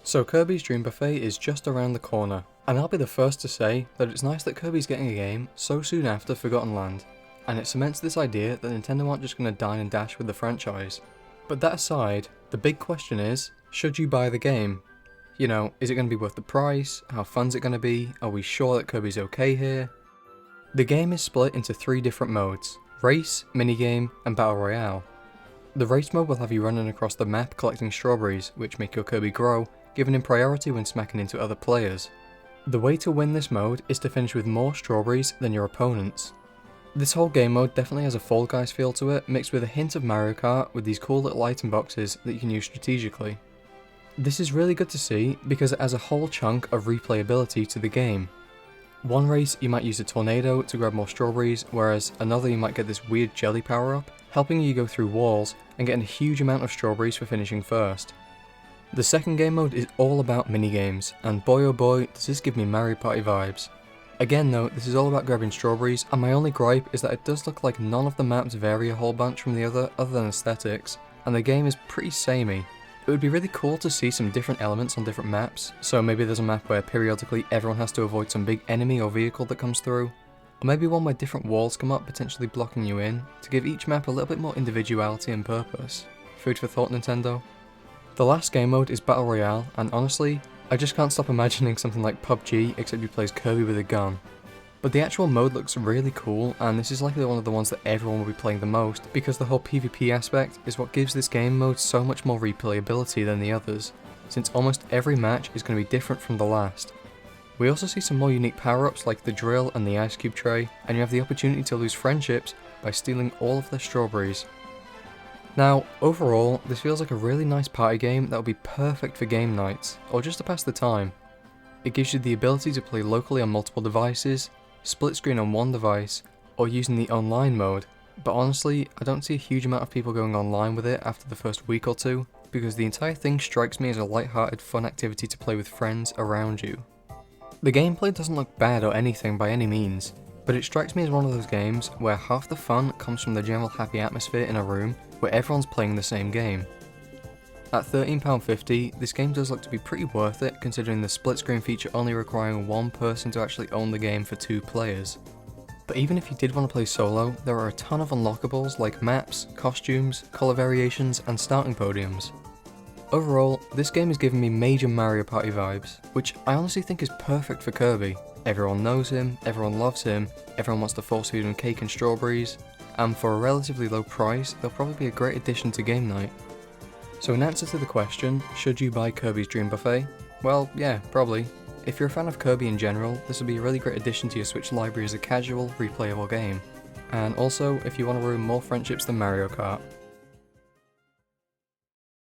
So Kirby's Dream Buffet is just around the corner, and I'll be the first to say that it's nice that Kirby's getting a game so soon after Forgotten Land, and it cements this idea that Nintendo aren't just going to dine and dash with the franchise. But that aside, the big question is, should you buy the game? You know, is it going to be worth the price? How fun's it going to be? Are we sure that Kirby's okay here? The game is split into 3 different modes: Race, Minigame, and Battle Royale. The Race mode will have you running across the map collecting strawberries, which make your Kirby grow, giving him priority when smacking into other players. The way to win this mode is to finish with more strawberries than your opponents. This whole game mode definitely has a Fall Guys feel to it, mixed with a hint of Mario Kart with these cool little item boxes that you can use strategically. This is really good to see because it adds a whole chunk of replayability to the game. One race you might use a tornado to grab more strawberries, whereas another you might get this weird jelly power up, helping you go through walls and getting a huge amount of strawberries for finishing first. The second game mode is all about minigames, and boy oh boy does this give me Mario Party vibes. Again though, this is all about grabbing strawberries, and my only gripe is that it does look like none of the maps vary a whole bunch from the other than aesthetics, and the game is pretty samey. It would be really cool to see some different elements on different maps, so maybe there's a map where periodically everyone has to avoid some big enemy or vehicle that comes through, or maybe one where different walls come up potentially blocking you in, to give each map a little bit more individuality and purpose. Food for thought, Nintendo. The last game mode is Battle Royale, and honestly, I just can't stop imagining something like PUBG except you play as Kirby with a gun. But the actual mode looks really cool, and this is likely one of the ones that everyone will be playing the most, because the whole PvP aspect is what gives this game mode so much more replayability than the others, since almost every match is going to be different from the last. We also see some more unique power-ups like the drill and the ice cube tray, and you have the opportunity to lose friendships by stealing all of their strawberries. Now, overall, this feels like a really nice party game that would be perfect for game nights, or just to pass the time. It gives you the ability to play locally on multiple devices, split screen on one device, or using the online mode, but honestly, I don't see a huge amount of people going online with it after the first week or two, because the entire thing strikes me as a light-hearted fun activity to play with friends around you. The gameplay doesn't look bad or anything by any means, but it strikes me as one of those games where half the fun comes from the general happy atmosphere in a room where everyone's playing the same game. At £13.50, this game does look to be pretty worth it considering the split screen feature only requiring one person to actually own the game for 2 players. But even if you did want to play solo, there are a ton of unlockables like maps, costumes, colour variations, and starting podiums. Overall, this game is giving me major Mario Party vibes, which I honestly think is perfect for Kirby. Everyone knows him, everyone loves him, everyone wants to force feed him cake and strawberries, and for a relatively low price, they'll probably be a great addition to game night. So in answer to the question, should you buy Kirby's Dream Buffet? Well, yeah, probably. If you're a fan of Kirby in general, this would be a really great addition to your Switch library as a casual, replayable game. And also, if you want to ruin more friendships than Mario Kart.